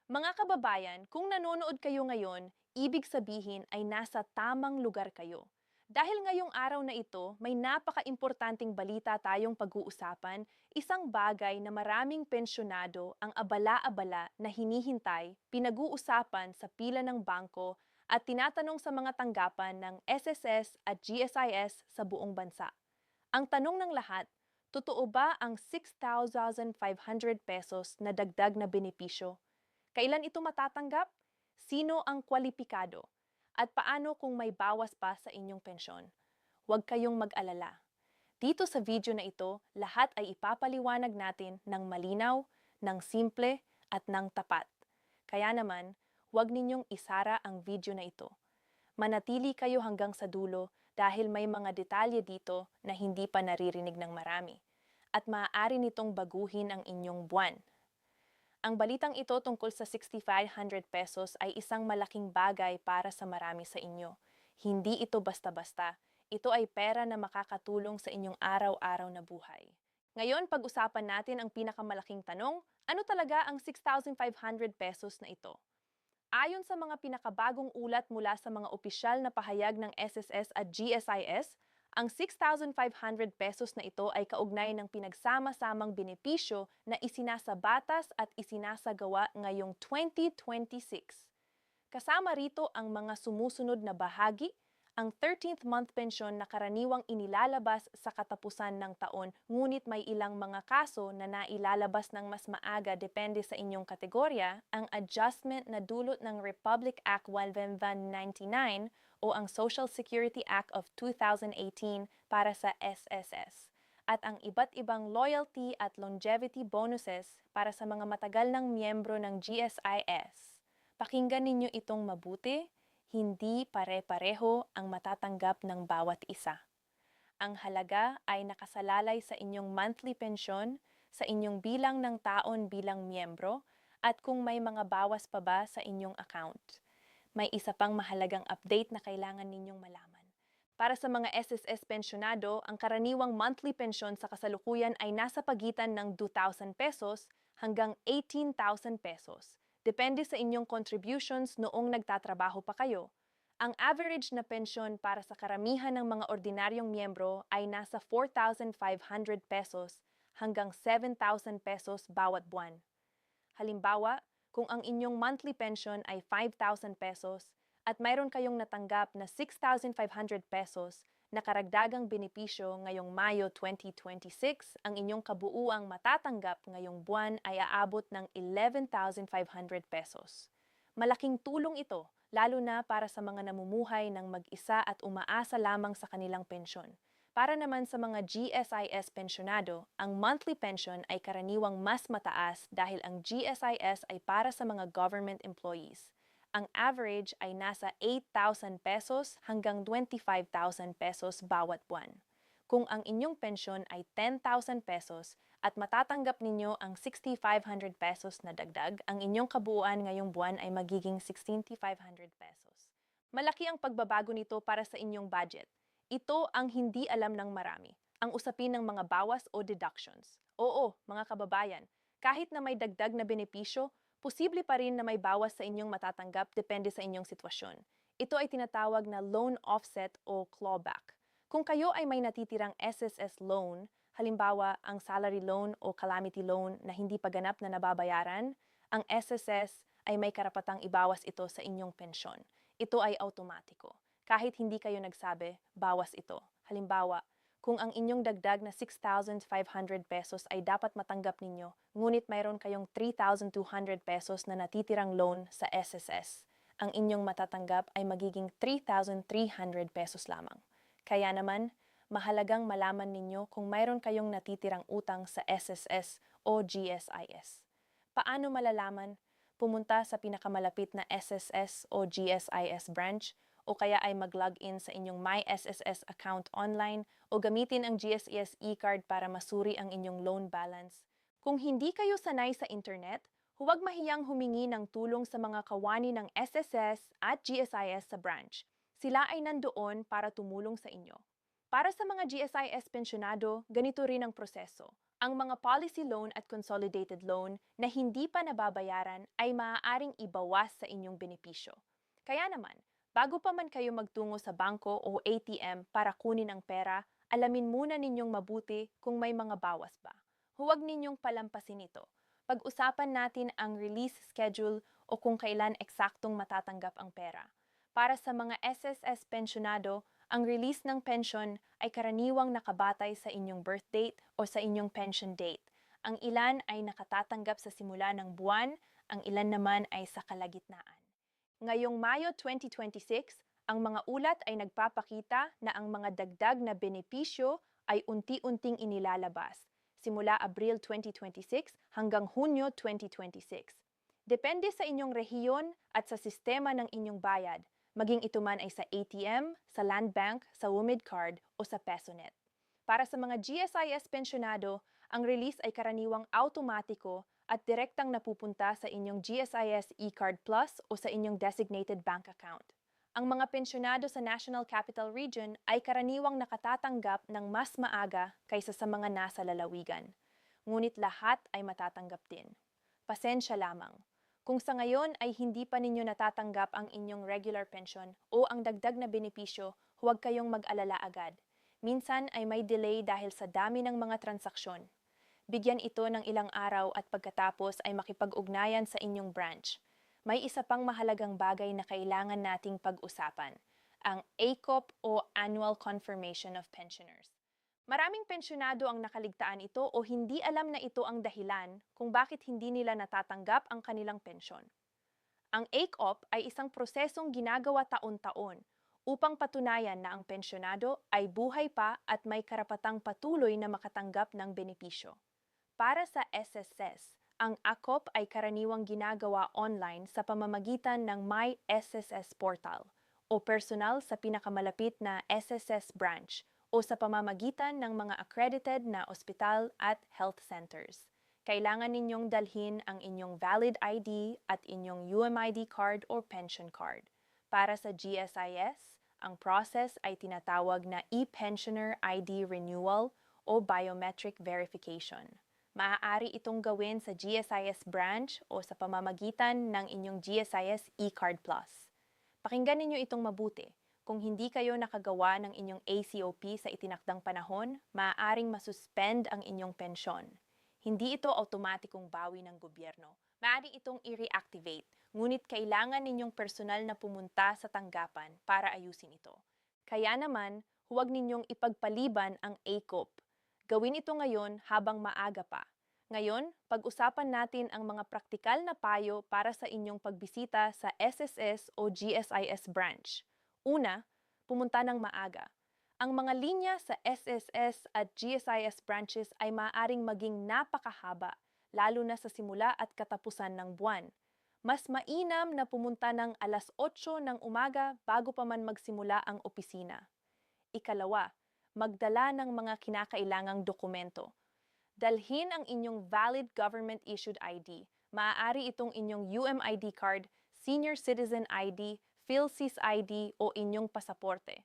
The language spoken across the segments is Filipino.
Mga kababayan, kung nanonood kayo ngayon, ibig sabihin ay nasa tamang lugar kayo. Dahil ngayong araw na ito, may napaka-importanting balita tayong pag-uusapan, isang bagay na maraming pensyonado ang abala-abala na hinihintay, pinag-uusapan sa pila ng bangko at tinatanong sa mga tanggapan ng SSS at GSIS sa buong bansa. Ang tanong ng lahat, totoo ba ang 6,500 pesos na dagdag na benepisyo? Kailan ito matatanggap? Sino ang kwalipikado? At paano kung may bawas pa sa inyong pensyon? Huwag kayong mag-alala. Dito sa video na ito, lahat ay ipapaliwanag natin ng malinaw, ng simple, at ng tapat. Kaya naman, huwag ninyong isara ang video na ito. Manatili kayo hanggang sa dulo dahil may mga detalye dito na hindi pa naririnig ng marami. At maaari nitong baguhin ang inyong buwan. Ang balitang ito tungkol sa 6,500 pesos ay isang malaking bagay para sa marami sa inyo. Hindi ito basta-basta. Ito ay pera na makakatulong sa inyong araw-araw na buhay. Ngayon, pag-usapan natin ang pinakamalaking tanong, ano talaga ang 6,500 pesos na ito? Ayon sa mga pinakabagong ulat mula sa mga opisyal na pahayag ng SSS at GSIS, ang 6,500 pesos na ito ay kaugnay ng pinagsama-samang benepisyo na isinasa batas at isinasagawa ngayong 2026. Kasama rito ang mga sumusunod na bahagi, ang 13th month pension na karaniwang inilalabas sa katapusan ng taon ngunit may ilang mga kaso na nailalabas ng mas maaga depende sa inyong kategorya, ang adjustment na dulot ng Republic Act 1199 o ang Social Security Act of 2018 para sa SSS at ang iba't ibang loyalty at longevity bonuses para sa mga matagal ng miyembro ng GSIS. Pakinggan ninyo itong mabuti, hindi pare-pareho ang matatanggap ng bawat isa. Ang halaga ay nakasalalay sa inyong monthly pension, sa inyong bilang ng taon bilang miyembro, at kung may mga bawas pa ba sa inyong account. May isa pang mahalagang update na kailangan ninyong malaman. Para sa mga SSS pensyonado, ang karaniwang monthly pension sa kasalukuyan ay nasa pagitan ng 2,000 pesos hanggang 18,000 pesos. Depende sa inyong contributions noong nagtatrabaho pa kayo. Ang average na pensyon para sa karamihan ng mga ordinaryong miyembro ay nasa 4,500 pesos hanggang 7,000 pesos bawat buwan. Halimbawa, kung ang inyong monthly pension ay 5,000 pesos at mayroon kayong natanggap na 6,500 pesos na karagdagang benepisyo ngayong Mayo 2026, ang inyong kabuuang matatanggap ngayong buwan ay aabot ng 11,500 pesos. Malaking tulong ito, lalo na para sa mga namumuhay ng mag-isa at umaasa lamang sa kanilang pensyon. Para naman sa mga GSIS pensyonado, ang monthly pension ay karaniwang mas mataas dahil ang GSIS ay para sa mga government employees. Ang average ay nasa 8,000 pesos hanggang 25,000 pesos bawat buwan. Kung ang inyong pensyon ay 10,000 pesos at matatanggap ninyo ang 6,500 pesos na dagdag, ang inyong kabuuan ngayong buwan ay magiging 16,500 pesos. Malaki ang pagbabago nito para sa inyong budget. Ito ang hindi alam ng marami, ang usapin ng mga bawas o deductions. Oo, mga kababayan, kahit na may dagdag na benepisyo, posible pa rin na may bawas sa inyong matatanggap depende sa inyong sitwasyon. Ito ay tinatawag na loan offset o clawback. Kung kayo ay may natitirang SSS loan, halimbawa ang salary loan o calamity loan na hindi pa ganap na nababayaran, ang SSS ay may karapatang ibawas ito sa inyong pensyon. Ito ay automatiko. Kahit hindi kayo nagsabi, bawas ito. Halimbawa, kung ang inyong dagdag na 6,500 pesos ay dapat matanggap ninyo, ngunit mayroon kayong 3,200 pesos na natitirang loan sa SSS, ang inyong matatanggap ay magiging 3,300 pesos lamang. Kaya naman, mahalagang malaman ninyo kung mayroon kayong natitirang utang sa SSS o GSIS. Paano malalaman? Pumunta sa pinakamalapit na SSS o GSIS branch o kaya ay mag-login sa inyong My SSS account online o gamitin ang GSES e-card para masuri ang inyong loan balance. Kung hindi kayo sanay sa internet, huwag mahiyang humingi ng tulong sa mga kawani ng SSS at GSIS sa branch. Sila ay nandoon para tumulong sa inyo. Para sa mga GSIS pensyonado, ganito rin ang proseso. Ang mga policy loan at consolidated loan na hindi pa nababayaran ay maaaring ibawas sa inyong benepisyo. Kaya naman, bago pa man kayo magtungo sa bangko o ATM para kunin ang pera, alamin muna ninyong mabuti kung may mga bawas ba. Huwag ninyong palampasin ito. Pag-usapan natin ang release schedule o kung kailan eksaktong matatanggap ang pera. Para sa mga SSS pensyonado, ang release ng pension ay karaniwang nakabatay sa inyong birth date o sa inyong pension date. Ang ilan ay nakatatanggap sa simula ng buwan, ang ilan naman ay sa kalagitnaan. Ngayong Mayo 2026, ang mga ulat ay nagpapakita na ang mga dagdag na benepisyo ay unti-unting inilalabas, simula Abril 2026 hanggang Hunyo 2026. Depende sa inyong rehiyon at sa sistema ng inyong bayad, maging ito man ay sa ATM, sa Land Bank, sa Womid Card o sa PesoNet. Para sa mga GSIS pensyonado, ang release ay karaniwang automatiko at direktang napupunta sa inyong GSIS eCard Plus o sa inyong designated bank account. Ang mga pensyonado sa National Capital Region ay karaniwang nakatatanggap ng mas maaga kaysa sa mga nasa lalawigan. Ngunit lahat ay matatanggap din. Pasensya lamang. Kung sa ngayon ay hindi pa ninyo natatanggap ang inyong regular pension o ang dagdag na benepisyo, huwag kayong mag-alala agad. Minsan ay may delay dahil sa dami ng mga transaksyon. Bigyan ito ng ilang araw at pagkatapos ay makipag-ugnayan sa inyong branch. May isa pang mahalagang bagay na kailangan nating pag-usapan, ang ACOP o Annual Confirmation of Pensioners. Maraming pensyonado ang nakaligtaan ito o hindi alam na ito ang dahilan kung bakit hindi nila natatanggap ang kanilang pensyon. Ang ACOP ay isang prosesong ginagawa taon-taon upang patunayan na ang pensyonado ay buhay pa at may karapatang patuloy na makatanggap ng benepisyo. Para sa SSS, ang ACOP ay karaniwang ginagawa online sa pamamagitan ng My SSS Portal o personal sa pinakamalapit na SSS branch o sa pamamagitan ng mga accredited na ospital at health centers. Kailangan ninyong dalhin ang inyong valid ID at inyong UMID card or pension card. Para sa GSIS, ang process ay tinatawag na e-pensioner ID renewal o biometric verification. Maaari itong gawin sa GSIS branch o sa pamamagitan ng inyong GSIS eCard Plus. Pakinggan ninyo itong mabuti. Kung hindi kayo nakagawa ng inyong ACOP sa itinakdang panahon, maaaring masuspend ang inyong pensyon. Hindi ito automatikong bawi ng gobyerno. Maaari itong i-reactivate, ngunit kailangan ninyong personal na pumunta sa tanggapan para ayusin ito. Kaya naman, huwag ninyong ipagpaliban ang ACOP. Gawin ito ngayon habang maaga pa. Ngayon, pag-usapan natin ang mga praktikal na payo para sa inyong pagbisita sa SSS o GSIS branch. Una, pumunta ng maaga. Ang mga linya sa SSS at GSIS branches ay maaaring maging napakahaba, lalo na sa simula at katapusan ng buwan. Mas mainam na pumunta ng alas 8 ng umaga bago pa man magsimula ang opisina. Ikalawa, magdala ng mga kinakailangang dokumento. Dalhin ang inyong valid government-issued ID. Maaari itong inyong UMID card, Senior Citizen ID, PhilSys ID o inyong pasaporte.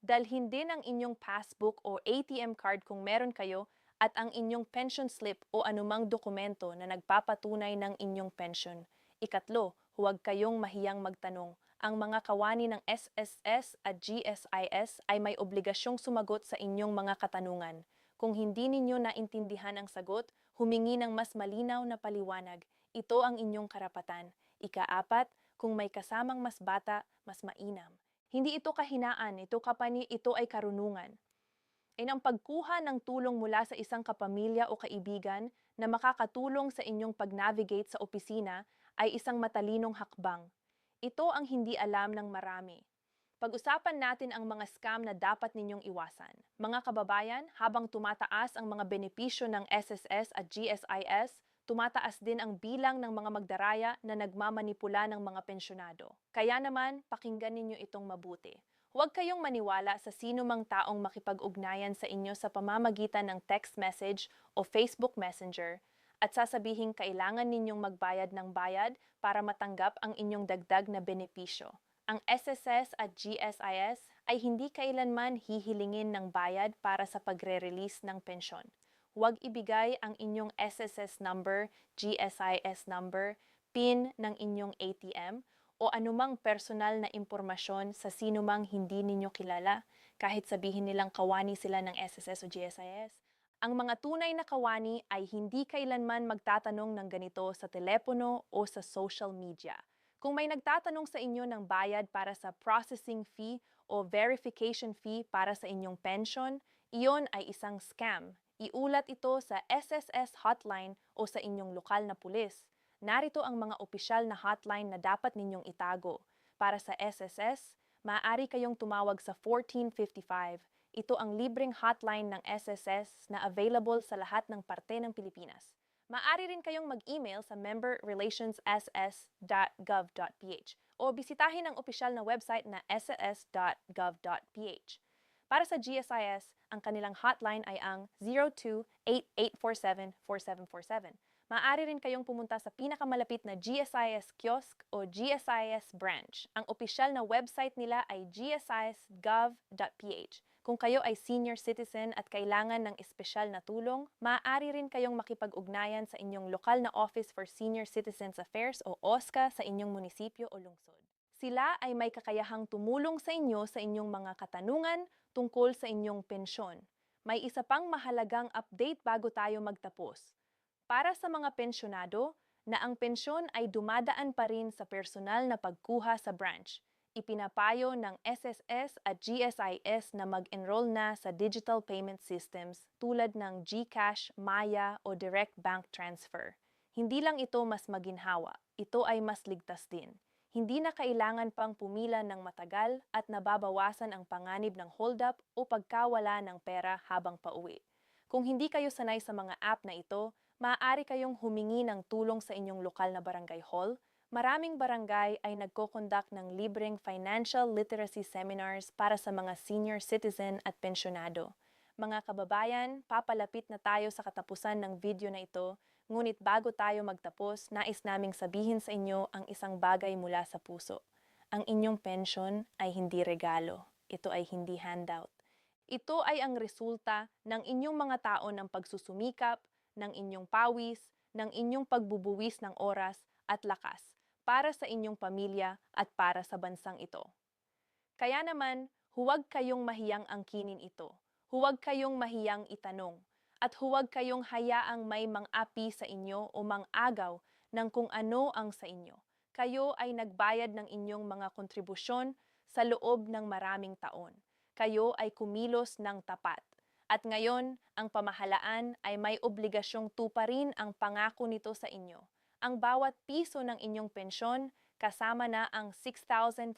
Dalhin din ang inyong passbook o ATM card kung meron kayo at ang inyong pension slip o anumang dokumento na nagpapatunay ng inyong pension. Ikatlo, huwag kayong mahiyang magtanong. Ang mga kawani ng SSS at GSIS ay may obligasyong sumagot sa inyong mga katanungan. Kung hindi ninyo naintindihan ang sagot, humingi ng mas malinaw na paliwanag. Ito ang inyong karapatan. Ikaapat, kung may kasamang mas bata, mas mainam. Hindi ito kahinaan, ito ay karunungan. Ang pagkuha ng tulong mula sa isang kapamilya o kaibigan na makakatulong sa inyong pag-navigate sa opisina ay isang matalinong hakbang. Ito ang hindi alam ng marami. Pag-usapan natin ang mga scam na dapat ninyong iwasan. Mga kababayan, habang tumataas ang mga benepisyo ng SSS at GSIS, tumataas din ang bilang ng mga magdaraya na nagmamanipula ng mga pensyonado. Kaya naman, pakinggan ninyo itong mabuti. Huwag kayong maniwala sa sino mang taong makipag-ugnayan sa inyo sa pamamagitan ng text message o Facebook Messenger at sasabihin kailangan ninyong magbayad ng bayad para matanggap ang inyong dagdag na benepisyo. Ang SSS at GSIS ay hindi kailanman hihilingin ng bayad para sa pagre-release ng pensyon. Huwag ibigay ang inyong SSS number, GSIS number, PIN ng inyong ATM, o anumang personal na impormasyon sa sinumang hindi ninyo kilala, kahit sabihin nilang kawani sila ng SSS o GSIS. Ang mga tunay na kawani ay hindi kailanman magtatanong ng ganito sa telepono o sa social media. Kung may nagtatanong sa inyo ng bayad para sa processing fee o verification fee para sa inyong pension, iyon ay isang scam. Iulat ito sa SSS hotline o sa inyong lokal na pulis. Narito ang mga opisyal na hotline na dapat ninyong itago. Para sa SSS, maaari kayong tumawag sa 1455. Ito ang libreng hotline ng SSS na available sa lahat ng parte ng Pilipinas. Maaari rin kayong mag-email sa memberrelationsss.gov.ph o bisitahin ang opisyal na website na ss.gov.ph. Para sa GSIS, ang kanilang hotline ay ang 02-8847-4747. Maaari rin kayong pumunta sa pinakamalapit na GSIS kiosk o GSIS branch. Ang opisyal na website nila ay gsis.gov.ph. Kung kayo ay senior citizen at kailangan ng espesyal na tulong, maaari rin kayong makipag-ugnayan sa inyong lokal na Office for Senior Citizens Affairs o OSCA sa inyong munisipyo o lungsod. Sila ay may kakayahang tumulong sa inyo sa inyong mga katanungan tungkol sa inyong pensyon. May isa pang mahalagang update bago tayo magtapos. Para sa mga pensyonado, na ang pensyon ay dumadaan pa rin sa personal na pagkuha sa branch. Ipinapayo ng SSS at GSIS na mag-enroll na sa digital payment systems tulad ng GCash, Maya o Direct Bank Transfer. Hindi lang ito mas maginhawa, ito ay mas ligtas din. Hindi na kailangan pang pumila ng matagal at nababawasan ang panganib ng hold-up o pagkawala ng pera habang pauwi. Kung hindi kayo sanay sa mga app na ito, maaari kayong humingi ng tulong sa inyong lokal na barangay hall. Maraming barangay ay nagko-conduct ng libreng financial literacy seminars para sa mga senior citizen at pensyonado. Mga kababayan, papalapit na tayo sa katapusan ng video na ito, ngunit bago tayo magtapos, nais naming sabihin sa inyo ang isang bagay mula sa puso. Ang inyong pension ay hindi regalo. Ito ay hindi handout. Ito ay ang resulta ng inyong mga taon ng pagsusumikap, ng inyong pawis, ng inyong pagbubuwis ng oras at lakas para sa inyong pamilya at para sa bansang ito. Kaya naman, huwag kayong mahiyang angkinin ito. Huwag kayong mahiyang itanong. At huwag kayong hayaang may mang-api sa inyo o mang-agaw ng kung ano ang sa inyo. Kayo ay nagbayad ng inyong mga kontribusyon sa loob ng maraming taon. Kayo ay kumilos ng tapat. At ngayon, ang pamahalaan ay may obligasyong tuparin ang pangako nito sa inyo. Ang bawat piso ng inyong pensyon, kasama na ang 6,500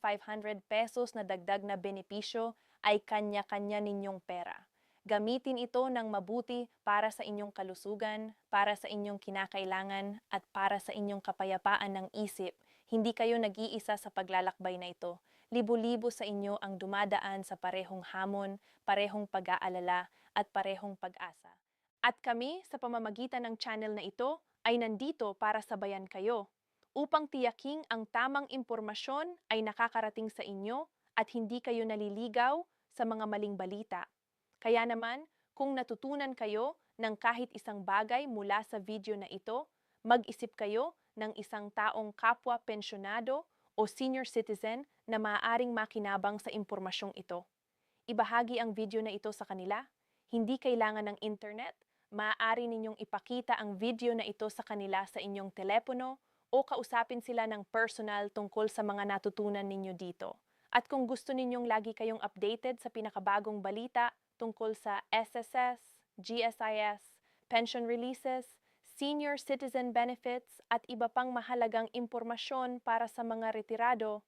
pesos na dagdag na benepisyo, ay kanya-kanya ninyong pera. Gamitin ito ng mabuti para sa inyong kalusugan, para sa inyong kinakailangan, at para sa inyong kapayapaan ng isip. Hindi kayo nag-iisa sa paglalakbay na ito. Libo-libo sa inyo ang dumadaan sa parehong hamon, parehong pag-aalala, at parehong pag-asa. At kami, sa pamamagitan ng channel na ito, ay nandito para sabayan kayo upang tiyaking ang tamang impormasyon ay nakakarating sa inyo at hindi kayo naliligaw sa mga maling balita. Kaya naman, kung natutunan kayo ng kahit isang bagay mula sa video na ito, mag-isip kayo ng isang taong kapwa pensyonado o senior citizen na maaaring makinabang sa impormasyong ito. Ibahagi ang video na ito sa kanila. Hindi kailangan ng internet. Maaari ninyong ipakita ang video na ito sa kanila sa inyong telepono o kausapin sila ng personal tungkol sa mga natutunan ninyo dito. At kung gusto ninyong lagi kayong updated sa pinakabagong balita tungkol sa SSS, GSIS, pension releases, senior citizen benefits at iba pang mahalagang impormasyon para sa mga retirado,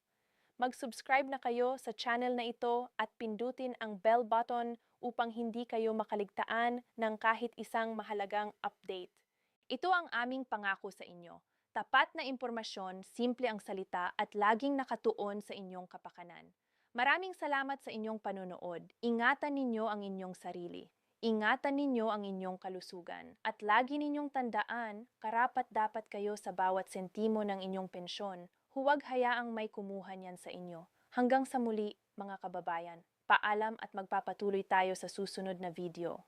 mag-subscribe na kayo sa channel na ito at pindutin ang bell button upang hindi kayo makaligtaan ng kahit isang mahalagang update. Ito ang aming pangako sa inyo. Tapat na impormasyon, simple ang salita at laging nakatuon sa inyong kapakanan. Maraming salamat sa inyong panonood. Ingatan ninyo ang inyong sarili. Ingatan ninyo ang inyong kalusugan. At lagi ninyong tandaan, karapat-dapat kayo sa bawat sentimo ng inyong pensyon. Huwag hayaang may kumuha niyan sa inyo. Hanggang sa muli, mga kababayan. Paalam at magpapatuloy tayo sa susunod na video.